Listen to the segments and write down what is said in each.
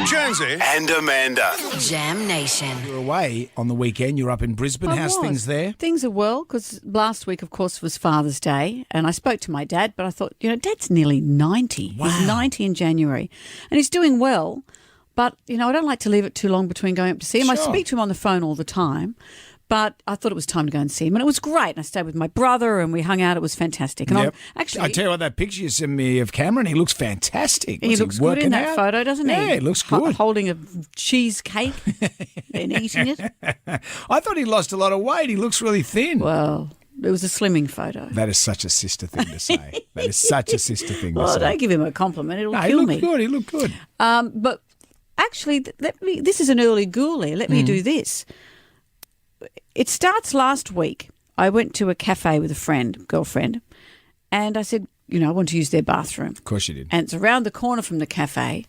Jonesy and Amanda. Jam Nation. You're away on the weekend. You're up in Brisbane. How's things there? Things are well, because last week, of course, was Father's Day, and I spoke to my dad, but I thought, Dad's nearly 90. Wow. He's 90 in January, and he's doing well, but, I don't like to leave it too long between going up to see him. Sure. I speak to him on the phone all the time, but I thought it was time to go and see him, and it was great. And I stayed with my brother, and we hung out. It was fantastic. And Yep. I I tell you what, that picture you sent me of Cameron, he looks fantastic. He looks good in that photo, doesn't he? Yeah, he looks good. Holding a cheesecake and eating it. I thought he lost a lot of weight. He looks really thin. Well, it was a slimming photo. That is such a sister thing to say. That is such a sister thing to Well, say. don't give him a compliment. It'll No, kill me. He looked good. But actually, this is an early ghoulie. Let me do this. It starts last week. I went to a cafe with a girlfriend, and I said, I want to use their bathroom. Of course you did. And it's around the corner from the cafe,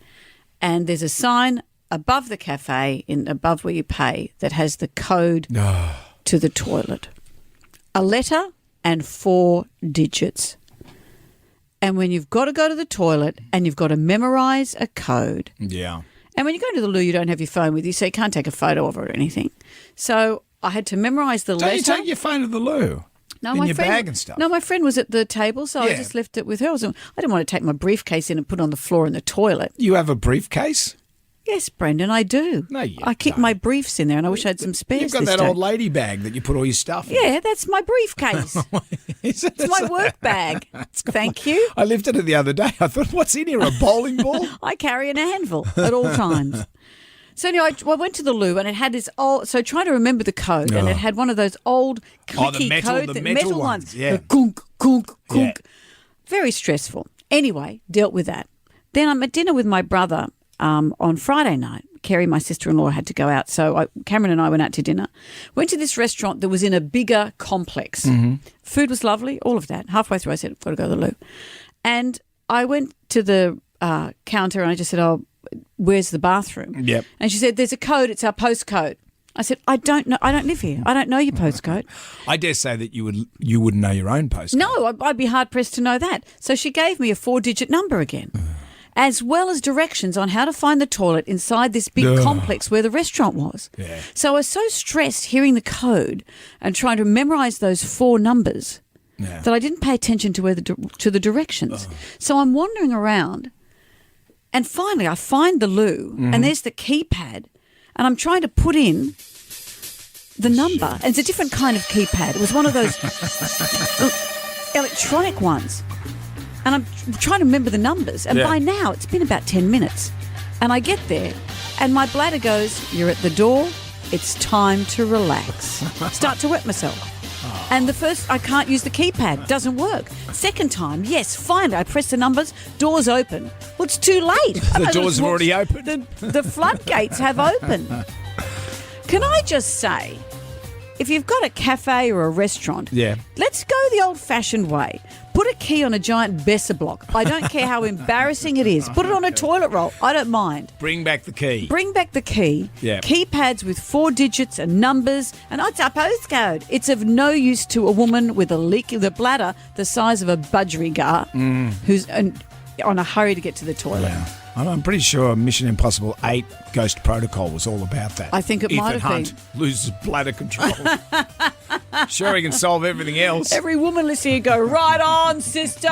and there's a sign above the cafe, above where you pay, that has the code to the toilet. A letter and 4 digits. And when you've got to go to the toilet and you've got to memorise a code. Yeah. And when you go to the loo, you don't have your phone with you, so you can't take a photo of it or anything. So I had to memorise the letter. Don't you take your phone to the loo? No, in my your friend, bag and stuff? No, my friend was at the table, so I Yeah. just left it with her. I didn't want to take my briefcase in and put it on the floor in the toilet. You have a briefcase? Yes, Brendan, I do. No, you I keep don't. my briefs in there, and I wish I had some spares. You've got this that day. old lady bag that you put all your stuff in. Yeah, that's my briefcase. It's my work bag. Thank you. I lifted it the other day. I thought, what's in here, a bowling ball? I carry an anvil at all times. So anyway, I went to the loo, and it had this old. So trying to remember the code, and it had one of those old clicky the codes, metal ones, yeah. The gunk, gunk, gunk. Yeah. Very stressful. Anyway, dealt with that. Then I'm at dinner with my brother on Friday night. Kerry, my sister-in-law, had to go out, so Cameron and I went out to dinner. Went to this restaurant that was in a bigger complex. Mm-hmm. Food was lovely, all of that. Halfway through, I said, I've got to go to the loo. And I went to the counter, and I just said, where's the bathroom? Yep. And she said, there's a code. It's our postcode. I said, I don't know. I don't live here. I don't know your postcode. I dare say that you wouldn't know your own postcode. No, I'd be hard-pressed to know that. So she gave me a 4-digit number again, as well as directions on how to find the toilet inside this big complex where the restaurant was. Yeah. So I was so stressed hearing the code and trying to memorise those 4 numbers that I didn't pay attention to the directions. So I'm wandering around, and finally I find the loo, and there's the keypad, and I'm trying to put in the number. And it's a different kind of keypad. It was one of those electronic ones. And I'm trying to remember the numbers. And by now, it's been about 10 minutes. And I get there, and my bladder goes, you're at the door. It's time to relax. Start to wet myself. And the first, I can't use the keypad. Doesn't work. Second time, yes, finally, I press the numbers. Doors open. Well, it's too late. The doors have already opened. The floodgates have opened. Can I just say, if you've got a cafe or a restaurant, let's go the old-fashioned way. Put a key on a giant Besser block. I don't care how embarrassing it is. Put it on a toilet roll. I don't mind. Bring back the key. Bring back the key. Yeah. Keypads with 4 digits and numbers, and it's our postcode. It's of no use to a woman with a leak in the bladder the size of a budgerigar who's on a hurry to get to the toilet. Yeah. I'm pretty sure Mission Impossible 8 Ghost Protocol was all about that. I think it Ethan might have Hunt loses bladder control. Sure, he can solve everything else. Every woman listening go, right on, sister.